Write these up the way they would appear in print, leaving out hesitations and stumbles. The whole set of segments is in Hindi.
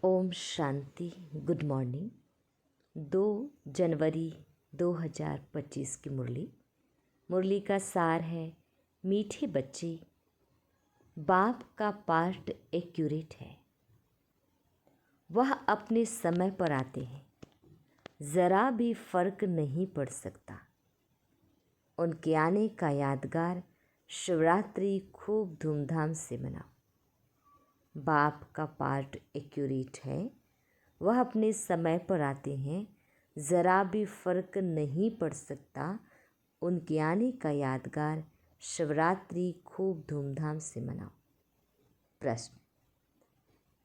ओम शांति। Good morning. 2 जनवरी 2025 की मुरली का सार है, मीठे बच्चे, बाप का पार्ट एक्यूरेट है। वह अपने समय पर आते हैं, ज़रा भी फर्क नहीं पड़ सकता। उनके आने का यादगार शिवरात्रि खूब धूमधाम से मनाओ। बाप का पार्ट एक्यूरेट है, वह अपने समय पर आते हैं, ज़रा भी फर्क नहीं पड़ सकता। उनके आने का यादगार शिवरात्रि खूब धूमधाम से मनाओ। प्रश्न: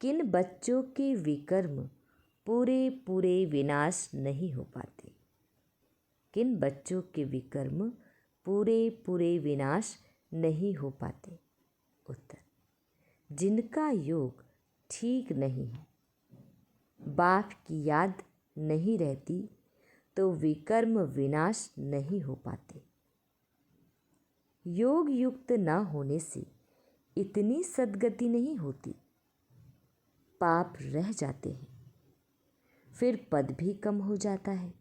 किन बच्चों के विकर्म पूरे विनाश नहीं हो पाते? किन बच्चों के विकर्म पूरे विनाश नहीं हो पाते? उत्तर: जिनका योग ठीक नहीं है, बाप की याद नहीं रहती, तो विकर्म विनाश नहीं हो पाते। योग युक्त न होने से इतनी सद्गति नहीं होती, पाप रह जाते हैं, फिर पद भी कम हो जाता है।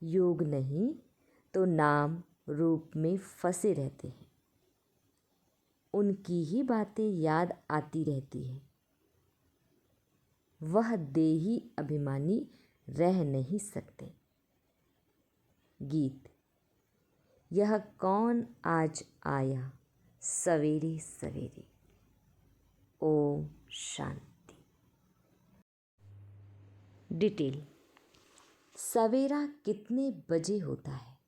योग नहीं तो नाम रूप में फंसे रहते हैं, उनकी ही बातें याद आती रहती हैं। वह देही अभिमानी रह नहीं सकते। गीत: यह कौन आज आया सवेरे सवेरे। ओम शांति। डिटेल: सवेरा कितने बजे होता है?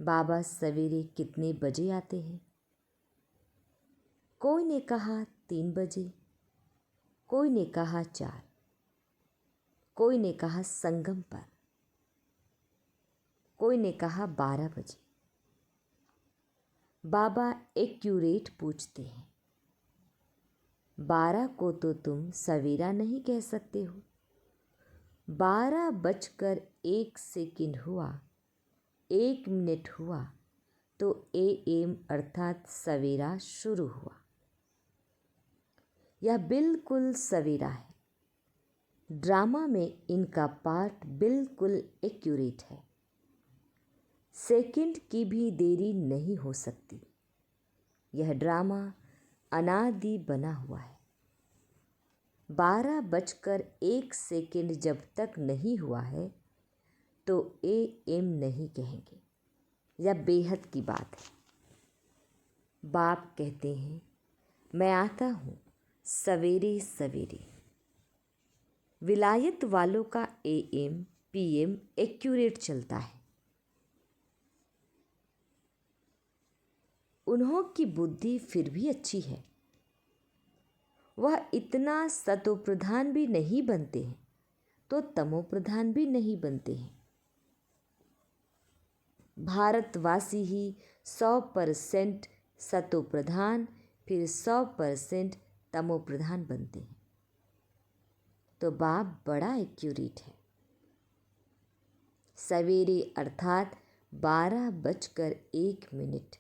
बाबा सवेरे कितने बजे आते हैं? कोई ने कहा 3 बजे, कोई ने कहा 4, कोई ने कहा संगम पर, कोई ने कहा 12 बजे। बाबा एक्यूरेट पूछते हैं, 12 को तो तुम सवेरा नहीं कह सकते हो। 12:01 हुआ, 1 मिनट हुआ तो AM अर्थात सवेरा शुरू हुआ। यह बिल्कुल सवेरा है। ड्रामा में इनका पार्ट बिल्कुल एक्यूरेट है। सेकंड की भी देरी नहीं हो सकती। यह ड्रामा अनादि बना हुआ है। 12:01 जब तक नहीं हुआ है तो AM नहीं कहेंगे। यह बेहद की बात है। बाप कहते हैं, मैं आता हूँ सवेरे सवेरे। विलायत वालों का AM PM एक्यूरेट चलता है। उन्हों की बुद्धि फिर भी अच्छी है। वह इतना सतोप्रधान भी नहीं बनते हैं तो तमोप्रधान भी नहीं बनते हैं। भारतवासी ही 100% सतोप्रधान फिर 100% तमोप्रधान बनते हैं। तो बाप बड़ा एक्यूरेट है। सवेरे अर्थात 12:01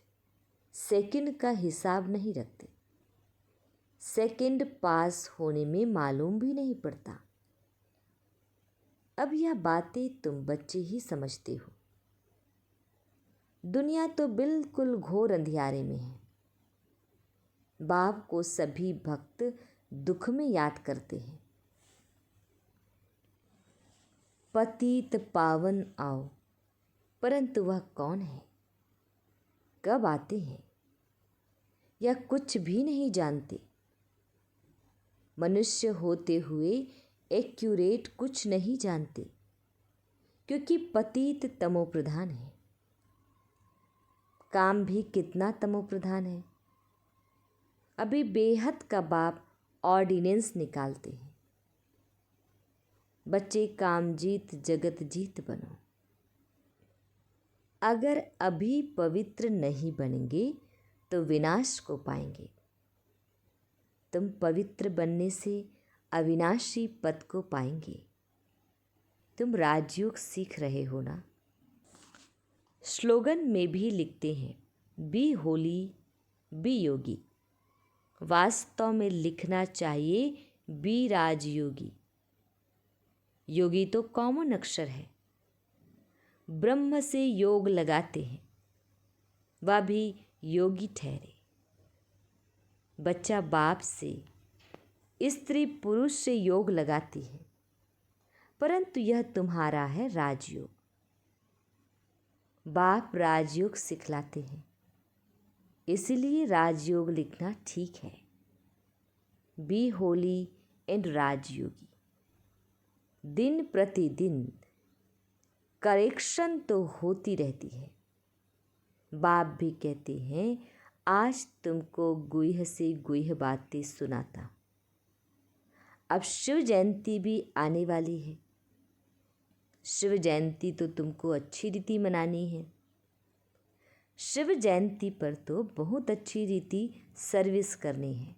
सेकंड का हिसाब नहीं रखते। सेकंड पास होने में मालूम भी नहीं पड़ता। अब यह बातें तुम बच्चे ही समझते हो। दुनिया तो बिल्कुल घोर अंधियारे में है। बाप को सभी भक्त दुख में याद करते हैं। पतित पावन आओ, परंतु वह कौन है, कब आते हैं, यह कुछ भी नहीं जानते। मनुष्य होते हुए एक्यूरेट कुछ नहीं जानते, क्योंकि पतित तमोप्रधान है। काम भी कितना तमोप्रधान है। अभी बेहद का बाप ऑर्डिनेंस निकालते हैं, बच्चे काम जीत जगत जीत बनो। अगर अभी पवित्र नहीं बनेंगे तो विनाश को पाएंगे। तुम पवित्र बनने से अविनाशी पद को पाएंगे। तुम राजयोग सीख रहे हो ना। स्लोगन में भी लिखते हैं, बी होली बी योगी। वास्तव में लिखना चाहिए बी राजयोगी। योगी तो कॉमन अक्षर है। ब्रह्म से योग लगाते हैं, वह भी योगी ठहरे। बच्चा बाप से, स्त्री पुरुष से योग लगाती है, परंतु यह तुम्हारा है राजयोग। बाप राजयोग सिखलाते हैं, इसलिए राजयोग लिखना ठीक है। Be holy and Rajyogi. दिन प्रतिदिन करेक्शन तो होती रहती है। बाप भी कहते हैं आज तुमको गुह्य से गुह्य बातें सुनाता। अब शिव जयंती भी आने वाली है। शिव जयंती तो तुमको अच्छी रीति मनानी है। शिव जयंती पर तो बहुत अच्छी रीति सर्विस करनी है।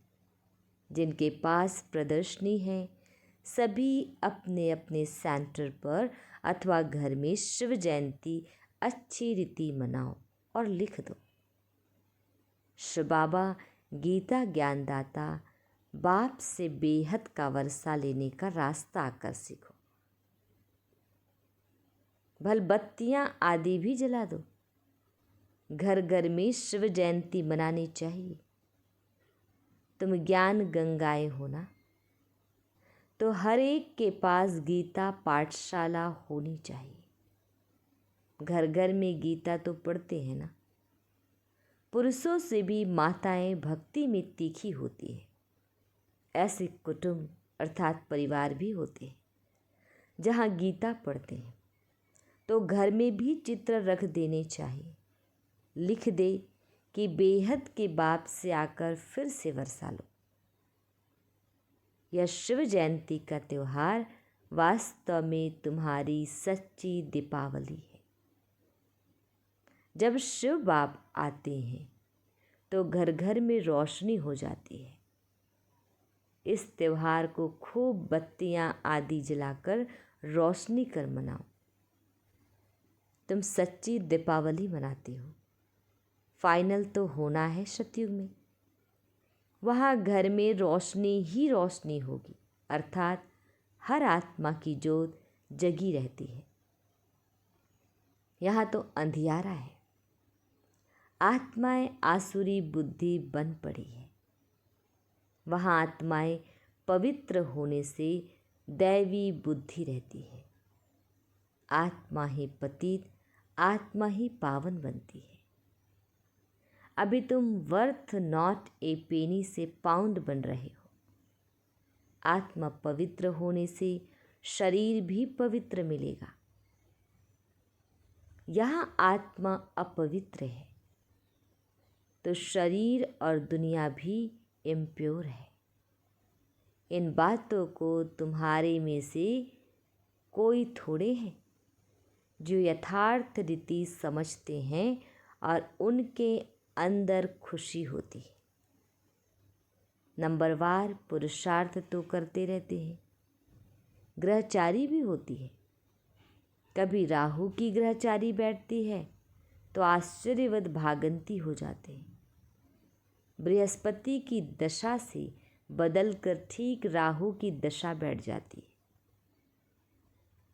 जिनके पास प्रदर्शनी है, सभी अपने अपने सेंटर पर अथवा घर में शिव जयंती अच्छी रीति मनाओ और लिख दो। शिव बाबा गीता ज्ञानदाता बाप से बेहद का वर्षा लेने का रास्ता आकर सीखो। भल बत्तियां आदि भी जला दो। घर घर में शिव जयंती मनानी चाहिए। तुम ज्ञान गंगाएं हो ना, तो हर एक के पास गीता पाठशाला होनी चाहिए। घर घर में गीता तो पढ़ते हैं ना। पुरुषों से भी माताएं भक्ति में तीखी होती है। ऐसे कुटुंब अर्थात परिवार भी होते हैं जहाँ गीता पढ़ते हैं, तो घर में भी चित्र रख देने चाहिए। लिख दे कि बेहद के बाप से आकर फिर से वर्षा लो। यह शिव जयंती का त्योहार वास्तव में तुम्हारी सच्ची दीपावली है। जब शिव बाप आते हैं तो घर घर में रोशनी हो जाती है। इस त्योहार को खूब बत्तियां आदि जलाकर रोशनी कर मनाओ। तुम सच्ची दीपावली मनाती हो। फाइनल तो होना है सतयुग में। वहाँ घर में रोशनी ही रोशनी होगी, अर्थात हर आत्मा की जोत जगी रहती है। यहाँ तो अंधियारा है। आत्माएं आसुरी बुद्धि बन पड़ी है। वहाँ आत्माएं पवित्र होने से दैवी बुद्धि रहती है। आत्मा ही पतित, आत्मा ही पावन बनती है। अभी तुम वर्थ नॉट ए पेनी से पाउंड बन रहे हो। आत्मा पवित्र होने से शरीर भी पवित्र मिलेगा। यहाँ आत्मा अपवित्र है तो शरीर और दुनिया भी इम्प्योर है। इन बातों को तुम्हारे में से कोई थोड़े हैं जो यथार्थ रीति समझते हैं और उनके अंदर खुशी होती है। नंबरवार पुरुषार्थ तो करते रहते हैं। ग्रहचारी भी होती है। कभी राहु की ग्रहचारी बैठती है तो आश्चर्यवत भागंती हो जाते हैं। बृहस्पति की दशा से बदलकर ठीक राहु की दशा बैठ जाती है।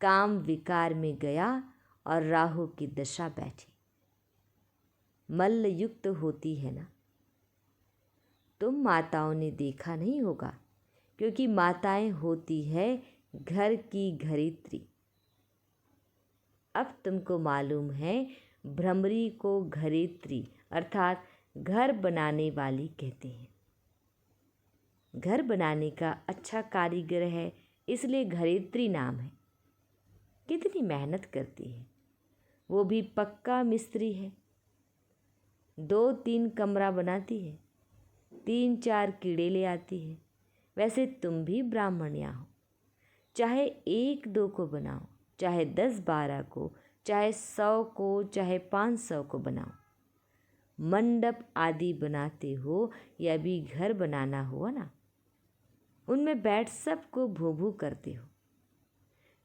काम विकार में गया और राहु की दशा बैठी। मल्ल युक्त होती है ना। तुम माताओं ने देखा नहीं होगा, क्योंकि माताएं होती है घर की घरेत्री। अब तुमको मालूम है भ्रमरी को घरेत्री अर्थात घर बनाने वाली कहते हैं। घर बनाने का अच्छा कारीगर है, इसलिए घरेत्री नाम है। कितनी मेहनत करती है, वो भी पक्का मिस्त्री है। 2-3 कमरा बनाती है, 3-4 कीड़े ले आती है। वैसे तुम भी ब्राह्मणिया हो। चाहे 1-2 को बनाओ, चाहे 10-12 को, चाहे 100 को, चाहे 500 को बनाओ। मंडप आदि बनाते हो या भी घर बनाना हुआ ना, उनमें बैठ सबको भू भू करते हो।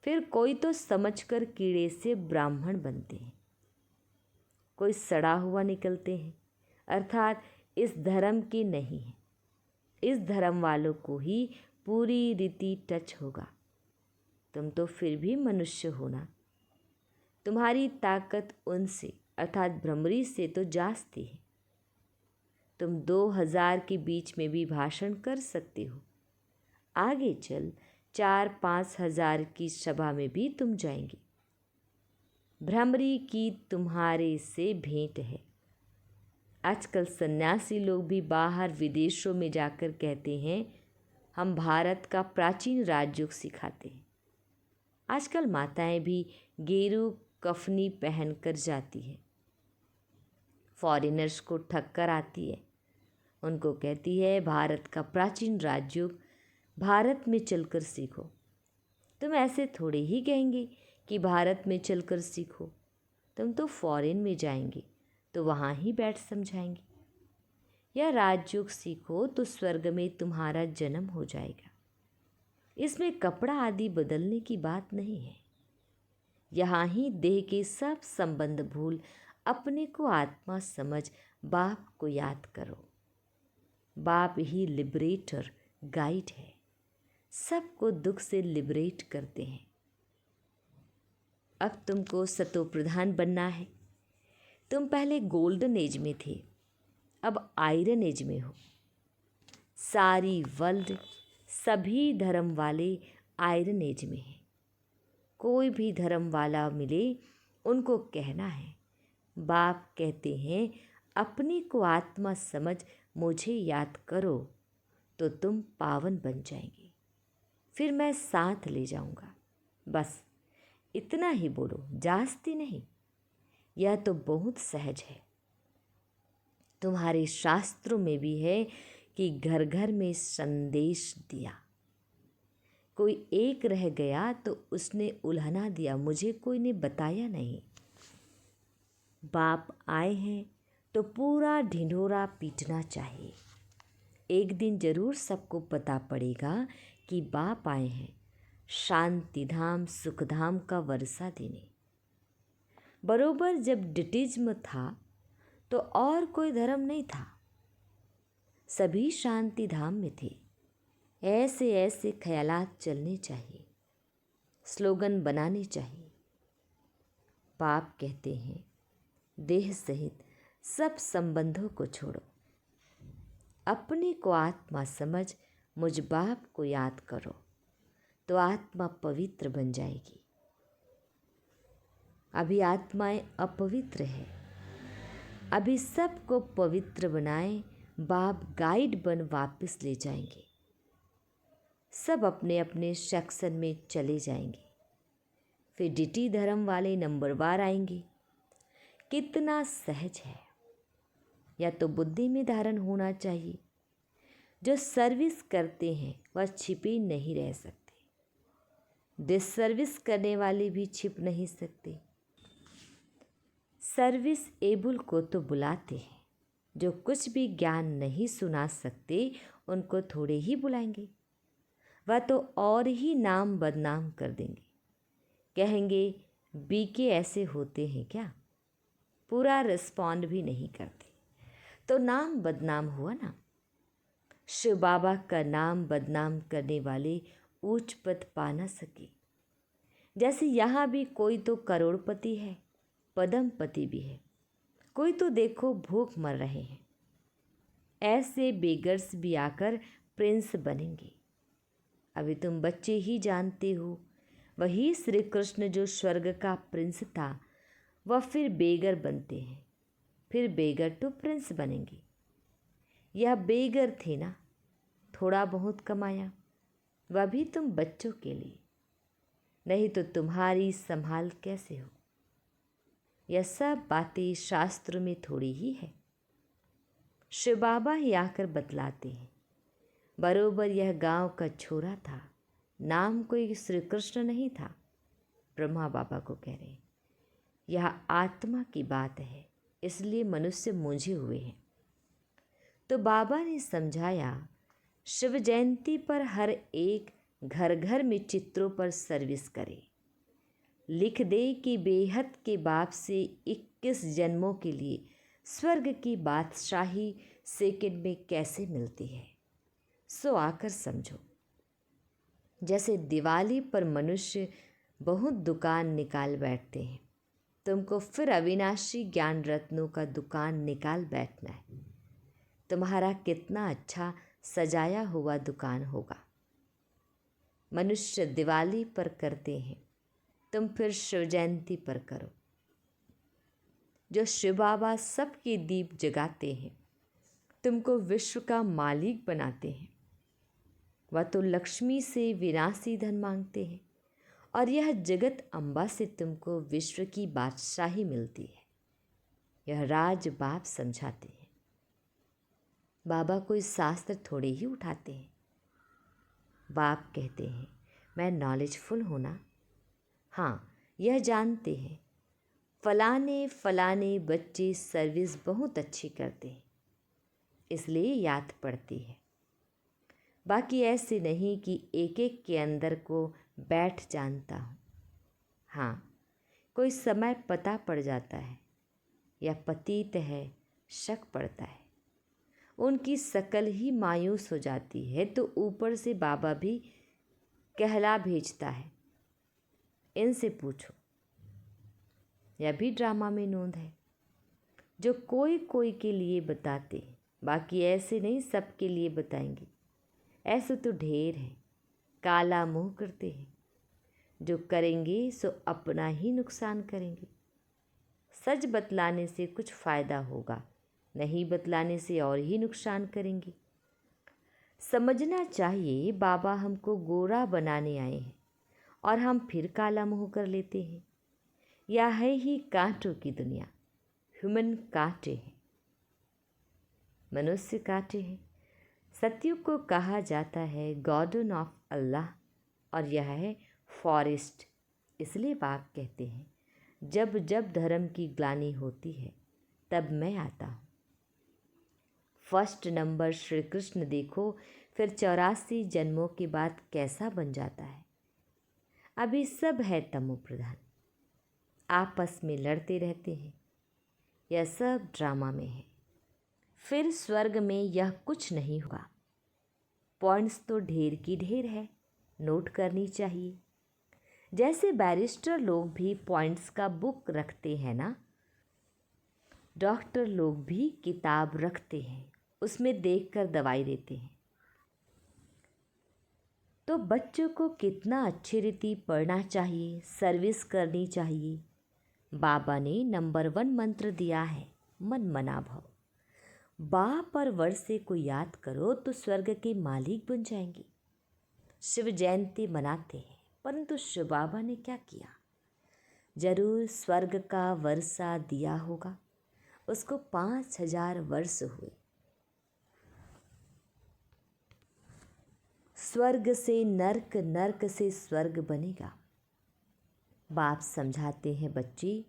फिर कोई तो समझकर कीड़े से ब्राह्मण बनते हैं, कोई सड़ा हुआ निकलते हैं, अर्थात इस धर्म के नहीं है। इस धर्म वालों को ही पूरी रीति टच होगा। तुम तो फिर भी मनुष्य हो ना। तुम्हारी ताकत उनसे अर्थात भ्रमरी से तो जास्ती है। तुम 2000 के बीच में भी भाषण कर सकते हो। आगे चल 4-5 हजार की सभा में भी तुम जाएंगे। भ्रमरी की तुम्हारे से भेंट है। आजकल सन्यासी लोग भी बाहर विदेशों में जाकर कहते हैं हम भारत का प्राचीन राजयोग सिखाते हैं। आजकल माताएं भी गेरू कफनी पहनकर जाती है। फॉरेनर्स को ठक्कर आती है। उनको कहती है भारत का प्राचीन राजयोग भारत में चलकर सीखो। तुम ऐसे थोड़े ही कहेंगे कि भारत में चलकर सीखो। तुम तो फॉरेन में जाएंगे तो वहाँ ही बैठ समझाएंगे। या राजयोग सीखो तो स्वर्ग में तुम्हारा जन्म हो जाएगा। इसमें कपड़ा आदि बदलने की बात नहीं है। यहाँ ही देह के सब संबंध भूल अपने को आत्मा समझ बाप को याद करो। बाप ही लिबरेटर गाइड है। सबको दुख से लिबरेट करते हैं। अब तुमको सतो प्रधान बनना है। तुम पहले गोल्डन एज में थे, अब आयरन एज में हो। सारी वर्ल्ड सभी धर्म वाले आयरन एज में हैं। कोई भी धर्म वाला मिले उनको कहना है बाप कहते हैं अपने को आत्मा समझ मुझे याद करो तो तुम पावन बन जाएंगे। फिर मैं साथ ले जाऊंगा। बस इतना ही बोलो, जास्ती नहीं। यह तो बहुत सहज है। तुम्हारे शास्त्रों में भी है कि घर घर में संदेश दिया। कोई एक रह गया तो उसने उल्हना दिया, मुझे कोई ने बताया नहीं। बाप आए हैं तो पूरा ढिंढोरा पीटना चाहिए। एक दिन जरूर सबको पता पड़ेगा कि बाप आए हैं शांति धाम सुखधाम का वर्षा देने। बरोबर जब डिटिज्म था तो और कोई धर्म नहीं था, सभी शांति धाम में थे। ऐसे ऐसे ख्यालात चलने चाहिए, स्लोगन बनाने चाहिए। बाप कहते हैं देह सहित सब संबंधों को छोड़ो, अपने को आत्मा समझ मुझ बाप को याद करो तो आत्मा पवित्र बन जाएगी। अभी आत्माएं अपवित्र है। अभी सबको पवित्र बनाए बाप गाइड बन वापस ले जाएंगे। सब अपने अपने सेक्शन में चले जाएंगे। फिर डिटी धर्म वाले नंबरवार आएंगे। कितना सहज है। या तो बुद्धि में धारण होना चाहिए। जो सर्विस करते हैं वह छिपे नहीं रह सकते। डिससर्विस करने वाले भी छिप नहीं सकते। सर्विस एबल को तो बुलाते हैं। जो कुछ भी ज्ञान नहीं सुना सकते उनको थोड़े ही बुलाएंगे। वह तो और ही नाम बदनाम कर देंगे। कहेंगे बीके ऐसे होते हैं क्या। पूरा रिस्पॉन्ड भी नहीं करते तो नाम बदनाम हुआ ना। शिव बाबा का नाम बदनाम करने वाले ऊंच पद पा न सके। जैसे यहाँ भी कोई तो करोड़पति है, पद्मपति भी है, कोई तो देखो भूख मर रहे हैं। ऐसे बेगर्स भी आकर प्रिंस बनेंगे। अभी तुम बच्चे ही जानते हो, वही श्री कृष्ण जो स्वर्ग का प्रिंस था वह फिर बेगर बनते हैं, फिर बेगर टू प्रिंस बनेंगे। यह बेगर थे ना, थोड़ा बहुत कमाया, वह भी तुम बच्चों के लिए, नहीं तो तुम्हारी संभाल कैसे हो। यह सब बातें शास्त्र में थोड़ी ही है। शिव बाबा ही आकर बतलाते हैं। बरोबर यह गांव का छोरा था, नाम कोई श्री कृष्ण नहीं था। ब्रह्मा बाबा को कह रहे हैं यह आत्मा की बात है, इसलिए मनुष्य मूंझे हुए हैं। तो बाबा ने समझाया शिव जयंती पर हर एक घर घर में चित्रों पर सर्विस करे। लिख दे कि बेहद के बाप से 21 जन्मों के लिए स्वर्ग की बादशाही सेकंड में कैसे मिलती है। सो आकर समझो। जैसे दिवाली पर मनुष्य बहुत दुकान निकाल बैठते हैं, तुमको फिर अविनाशी ज्ञान रत्नों का दुकान निकाल बैठना है। तुम्हारा कितना अच्छा सजाया हुआ दुकान होगा। मनुष्य दिवाली पर करते हैं, तुम फिर शिव जयंती पर करो। जो शिव बाबा सबके दीप जगाते हैं, तुमको विश्व का मालिक बनाते हैं। वह तो लक्ष्मी से विनाशी धन मांगते हैं और यह जगत अम्बा से तुमको विश्व की बादशाही मिलती है। यह राज बाप समझाते हैं। बाबा कोई शास्त्र थोड़े ही उठाते हैं। बाप कहते हैं मैं नॉलेजफुल हूँ ना। हाँ, यह जानते हैं फलाने फलाने बच्चे सर्विस बहुत अच्छी करते हैं, इसलिए याद पड़ती है। बाकी ऐसे नहीं कि एक एक के अंदर को बैठ जानता हूँ। हाँ, कोई समय पता पड़ जाता है या पतित है, शक पड़ता है। उनकी शकल ही मायूस हो जाती है तो ऊपर से बाबा भी कहला भेजता है, इनसे पूछो। यह भी ड्रामा में नोंद है, जो कोई कोई के लिए बताते, बाकी ऐसे नहीं सबके लिए बताएंगे। ऐसे तो ढेर है, काला मुंह करते हैं। जो करेंगे सो अपना ही नुकसान करेंगे। सच बतलाने से कुछ फ़ायदा होगा, नहीं बतलाने से और ही नुकसान करेंगे। समझना चाहिए बाबा हमको गोरा बनाने आए हैं और हम फिर काला मुंह कर लेते हैं। यह है ही कांटों की दुनिया। ह्यूमन कांटे हैं, मनुष्य कांटे हैं। सत्युग को कहा जाता है गार्डन ऑफ अल्लाह और यह है फॉरेस्ट। इसलिए बाप कहते हैं जब जब धर्म की ग्लानि होती है तब मैं आता हूँ। फर्स्ट नंबर श्री कृष्ण देखो, फिर 84 जन्मों के बाद कैसा बन जाता है। अभी सब है तमो प्रधान, आपस में लड़ते रहते हैं। यह सब ड्रामा में है। फिर स्वर्ग में यह कुछ नहीं होगा। पॉइंट्स तो ढेर की ढेर है, नोट करनी चाहिए। जैसे बैरिस्टर लोग भी पॉइंट्स का बुक रखते हैं ना, डॉक्टर लोग भी किताब रखते हैं, उसमें देखकर दवाई देते हैं। तो बच्चों को कितना अच्छी रीति पढ़ना चाहिए, सर्विस करनी चाहिए। बाबा ने नंबर 1 मंत्र दिया है, मन मना भव। बाप और वर्षे को याद करो तो स्वर्ग के मालिक बन जाएंगे। शिव जयंती मनाते हैं, परंतु शिव बाबा ने क्या किया? जरूर स्वर्ग का वर्षा दिया होगा। उसको 5000 वर्ष हुए। स्वर्ग से नर्क, नर्क से स्वर्ग बनेगा। बाप समझाते हैं बच्चे,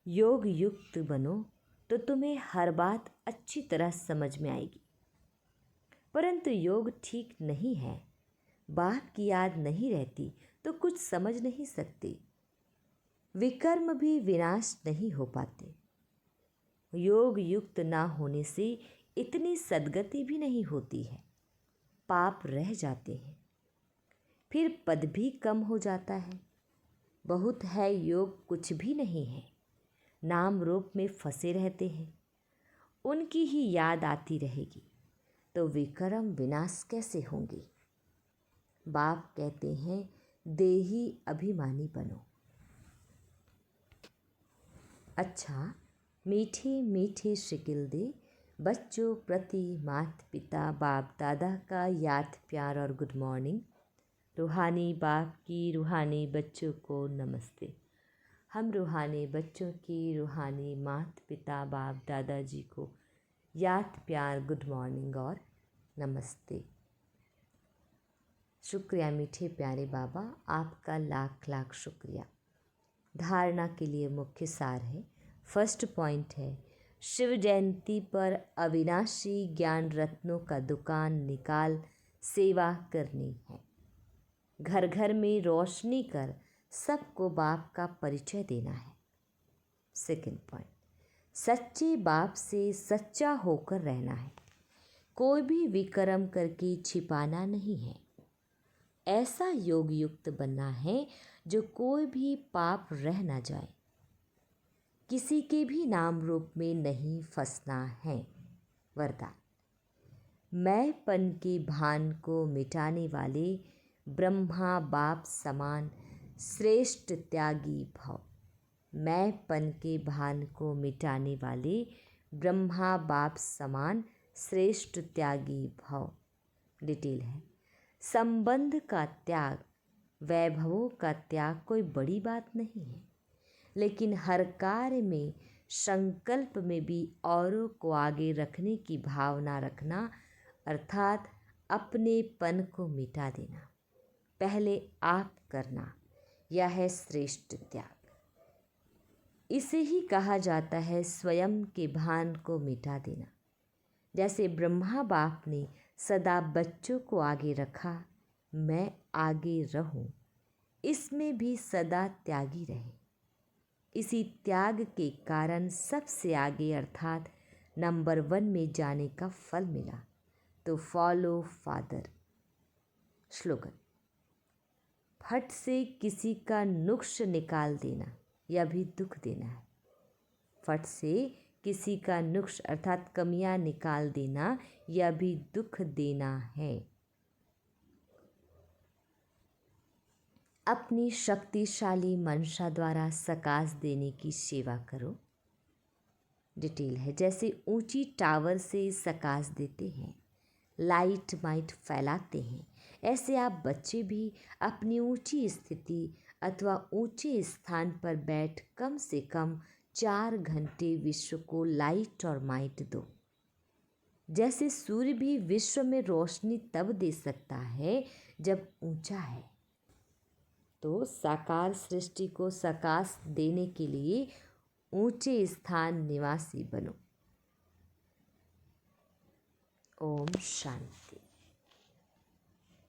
योग युक्त बनो तो तुम्हें हर बात अच्छी तरह समझ में आएगी। परंतु योग ठीक नहीं है, बाप की याद नहीं रहती तो कुछ समझ नहीं सकते। विकर्म भी विनाश नहीं हो पाते। योग युक्त ना होने से इतनी सद्गति भी नहीं होती है, पाप रह जाते हैं। फिर पद भी कम हो जाता है। बहुत है योग कुछ भी नहीं है, नाम रूप में फंसे रहते हैं। उनकी ही याद आती रहेगी तो विक्रम विनाश कैसे होंगे? बाप कहते हैं देही अभिमानी बनो। अच्छा, मीठे मीठे शिकिल दे बच्चों प्रति माता पिता बाप दादा का याद प्यार और गुड मॉर्निंग। रूहानी बाप की रूहानी बच्चों को नमस्ते। हम रूहानी बच्चों की रूहानी माता पिता बाप दादाजी को याद प्यार गुड मॉर्निंग और नमस्ते। शुक्रिया मीठे प्यारे बाबा, आपका लाख लाख शुक्रिया। धारणा के लिए मुख्य सार है, फर्स्ट पॉइंट है शिव जयंती पर अविनाशी ज्ञान रत्नों का दुकान निकाल सेवा करनी है। घर घर में रोशनी कर सबको बाप का परिचय देना है। सेकंड पॉइंट, सच्चे बाप से सच्चा होकर रहना है। कोई भी विकर्म करके छिपाना नहीं है। ऐसा योग युक्त बनना है जो कोई भी पाप रह ना जाए। किसी के भी नाम रूप में नहीं फंसना है। वरदान। मैंपन के भान को मिटाने वाले ब्रह्मा बाप समान श्रेष्ठ त्यागी भव। मैंपन के भान को मिटाने वाले ब्रह्मा बाप समान श्रेष्ठ त्यागी भव। डिटेल है। संबंध का त्याग, वैभवों का त्याग कोई बड़ी बात नहीं है, लेकिन हर कार्य में संकल्प में भी औरों को आगे रखने की भावना रखना, अर्थात अपनेपन को मिटा देना, पहले आप करना, यह है श्रेष्ठ त्याग। इसे ही कहा जाता है स्वयं के भान को मिटा देना। जैसे ब्रह्मा बाप ने सदा बच्चों को आगे रखा, मैं आगे रहूं, इसमें भी सदा त्यागी रहे। इसी त्याग के कारण सबसे आगे अर्थात नंबर 1 में जाने का फल मिला। तो फॉलो फादर। स्लोगन। फट से किसी का नुक्स निकाल देना, यह भी दुख देना है। फट से किसी का नुक्स अर्थात कमियां निकाल देना, यह भी दुख देना है। अपनी शक्तिशाली मंशा द्वारा सकाश देने की सेवा करो। डिटेल है। जैसे ऊंची टावर से सकाश देते हैं, लाइट माइट फैलाते हैं, ऐसे आप बच्चे भी अपनी ऊंची स्थिति अथवा ऊंचे स्थान पर बैठ कम से कम 4 घंटे विश्व को लाइट और माइट दो। जैसे सूर्य भी विश्व में रोशनी तब दे सकता है जब ऊंचा है, तो साकार सृष्टि को सकाश देने के लिए ऊंचे स्थान निवासी बनो। ओम शांति।